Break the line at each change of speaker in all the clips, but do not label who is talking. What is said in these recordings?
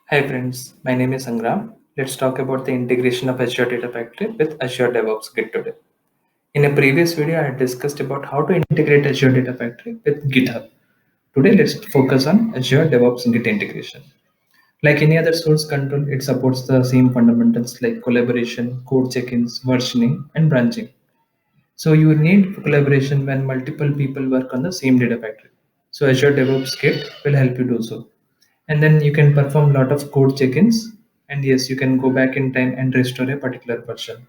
Hi friends, my name is Sangram. Let's talk about the integration of Azure Data Factory with Azure DevOps Git today. In a previous video, I had discussed about how to integrate Azure Data Factory with GitHub. Today, let's focus on Azure DevOps Git integration. Like any other source control, it supports the same fundamentals like collaboration, code check-ins, versioning, and branching. So you need collaboration when multiple people work on the same data factory. So Azure DevOps Kit will help you do so. And then you can perform a lot of code check-ins. And yes, you can go back in time and restore a particular version.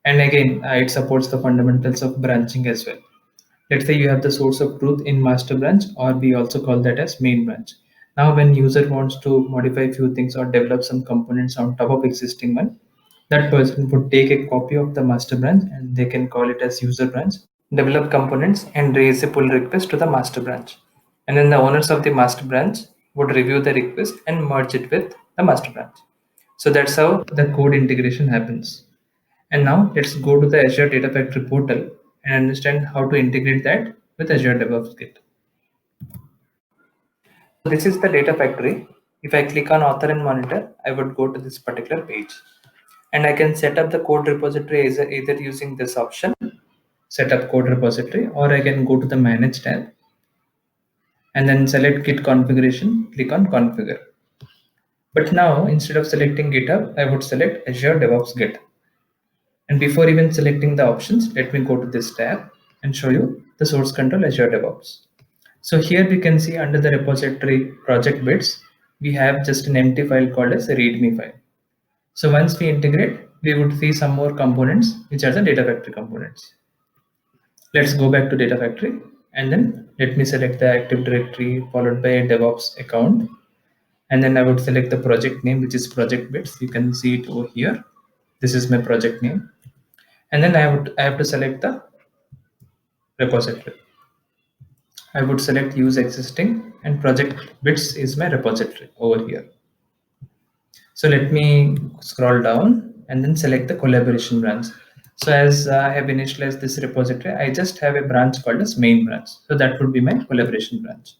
And again, it supports the fundamentals of branching as well. Let's say you have the source of truth in master branch, or we also call that as main branch. Now, when user wants to modify a few things or develop some components on top of existing one, that person would take a copy of the master branch and they can call it as user branch, develop components and raise a pull request to the master branch. And then the owners of the master branch would review the request and merge it with the master branch. So that's how the code integration happens. And now let's go to the Azure Data Factory portal and understand how to integrate that with Azure DevOps Kit. So this is the data factory. If I click on author and monitor, I would go to this particular page. And I can set up the code repository either using this option, set up code repository, or I can go to the manage tab and then select git configuration, click on configure. But now instead of selecting GitHub, I would select Azure DevOps Git. And before even selecting the options, let me go to this tab and show you the source control Azure DevOps. So here we can see under the repository project bits, we have just an empty file called as a readme file. So once we integrate, we would see some more components, which are the data factory components. Let's go back to data factory and then let me select the Active Directory followed by a DevOps account. And then I would select the project name, which is project bits. You can see it over here. This is my project name. And then I have to select the repository. I would select use existing and project bits is my repository over here. So let me scroll down and then select the collaboration branch. So as I have initialized this repository, I just have a branch called as main branch. So that would be my collaboration branch.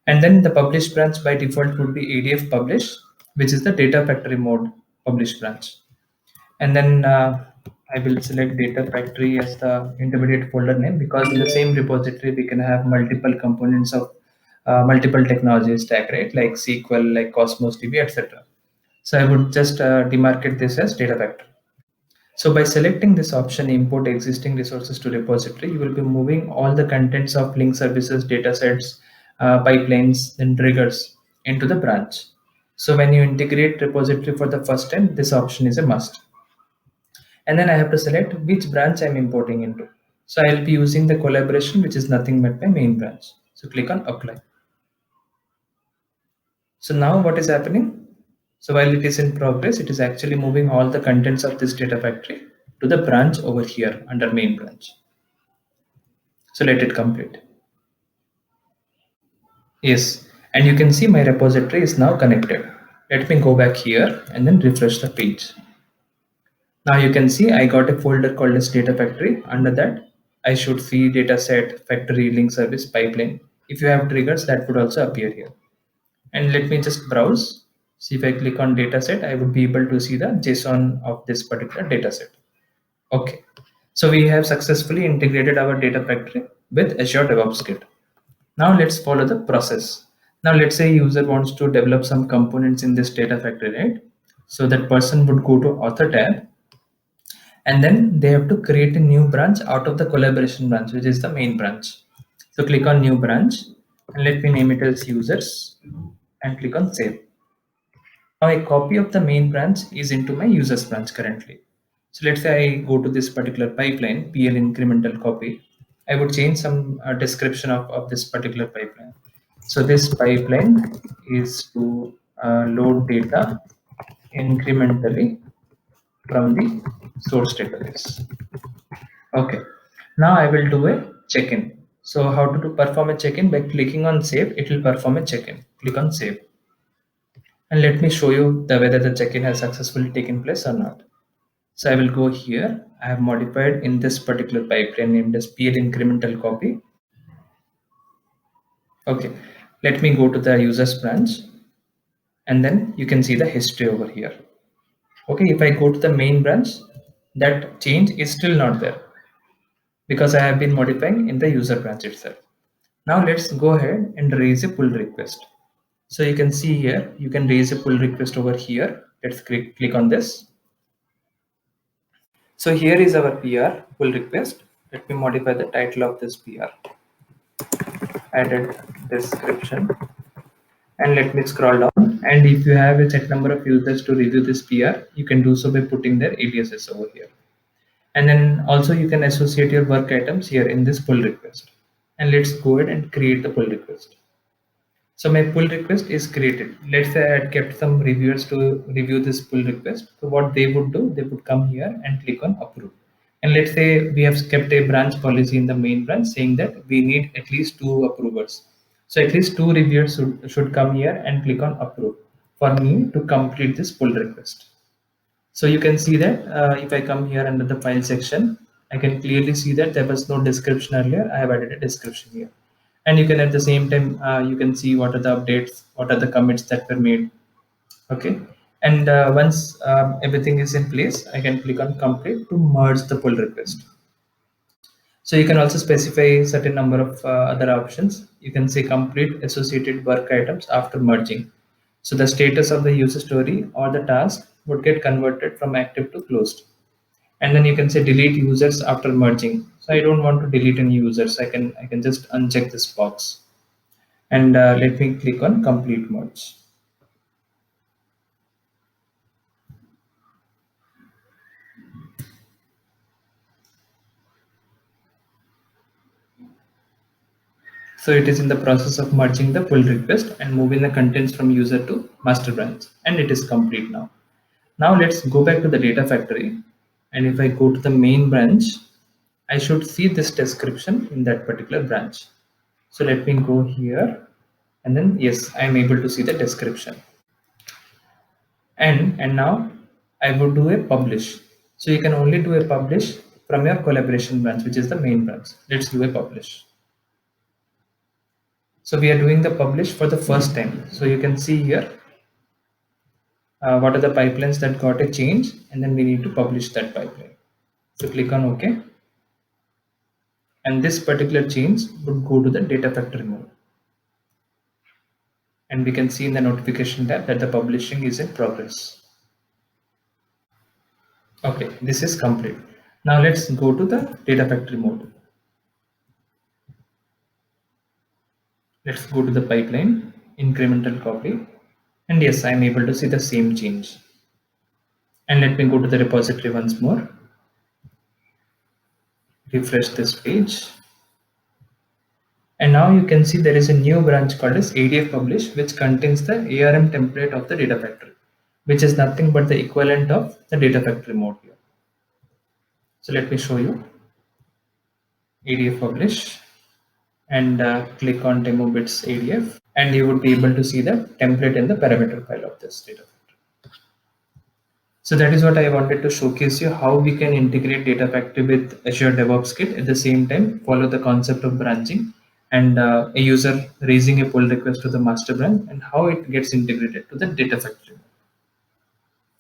And then the publish branch by default would be ADF publish, which is the data factory mode publish branch. And then I will select data factory as the intermediate folder name, because in the same repository we can have multiple components of multiple technology stack, right? Like SQL, like Cosmos DB, etc. So I would just demarcate this as data factory. So by selecting this option, import existing resources to repository, you will be moving all the contents of link services, datasets, pipelines, and triggers into the branch. So when you integrate repository for the first time, this option is a must. And then I have to select which branch I'm importing into. So I'll be using the collaboration, which is nothing but my main branch. So click on apply. So now what is happening? So while it is in progress, it is actually moving all the contents of this data factory to the branch over here under main branch. So let it complete. Yes, and you can see my repository is now connected. Let me go back here and then refresh the page. Now you can see I got a folder called as data factory. Under that, I should see dataset, factory, link service, pipeline. If you have triggers, that would also appear here. And let me just browse. See, if I click on dataset, I would be able to see the JSON of this particular dataset. Okay, so we have successfully integrated our data factory with Azure DevOps Kit. Now let's follow the process. Now let's say user wants to develop some components in this data factory, right? So that person would go to author tab and then they have to create a new branch out of the collaboration branch, which is the main branch. So click on new branch and let me name it as users and click on save. Now a copy of the main branch is into my users branch currently. So let's say I go to this particular pipeline, PL incremental copy. I would change some description of this particular pipeline. So this pipeline is to load data incrementally from the source database. Okay, now I will do a check-in. So how to perform a check-in? By clicking on save, it will perform a check-in. Click on save. And let me show you whether the check-in has successfully taken place or not. So I will go here. I have modified in this particular pipeline named as PL incremental copy. Okay, let me go to the users branch and then you can see the history over here. Okay, if I go to the main branch, that change is still not there because I have been modifying in the user branch itself. Now let's go ahead and raise a pull request. So you can see here, you can raise a pull request over here. Let's click on this. So here is our PR pull request. Let me modify the title of this PR. Added description. And let me scroll down. And if you have a set number of users to review this PR, you can do so by putting their aliases over here. And then also you can associate your work items here in this pull request. And let's go ahead and create the pull request. So my pull request is created. Let's say I had kept some reviewers to review this pull request. So what they would do, they would come here and click on approve. And let's say we have kept a branch policy in the main branch saying that we need at least 2 approvers. So at least 2 reviewers should come here and click on approve for me to complete this pull request. So you can see that if I come here under the file section, I can clearly see that there was no description earlier. I have added a description here. And you can at the same time, you can see what are the updates, what are the commits that were made. Okay. And once everything is in place, I can click on complete to merge the pull request. So you can also specify certain number of other options. You can say complete associated work items after merging. So the status of the user story or the task would get converted from active to closed. And then you can say delete users after merging. So I don't want to delete any users. I can just uncheck this box. And let me click on complete merge. So it is in the process of merging the pull request and moving the contents from user to master branch, and it is complete now. Now let's go back to the data factory, and if I go to the main branch, I should see this description in that particular branch. So let me go here, and then yes, I am able to see the description. And now I would do a publish. So you can only do a publish from your collaboration branch, which is the main branch. Let's do a publish. So we are doing the publish for the first time. So you can see here what are the pipelines that got a change, and then we need to publish that pipeline. So click on OK. And this particular change would go to the data factory mode. And we can see in the notification tab that the publishing is in progress. Okay, this is complete. Now let's go to the data factory mode. Let's go to the pipeline, incremental copy, and yes, I'm able to see the same change. And let me go to the repository once more. Refresh this page. And now you can see there is a new branch called as ADF publish, which contains the ARM template of the data factory, which is nothing but the equivalent of the data factory mode here. So let me show you. ADF publish, and click on demo bits ADF, and you would be able to see the template in the parameter file of this data factory. So that is what I wanted to showcase you, how we can integrate data factory with Azure DevOps Kit, at the same time follow the concept of branching and a user raising a pull request to the master branch, and how it gets integrated to the data factory.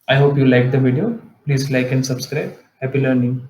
I hope you liked the video. Please like and subscribe. Happy learning.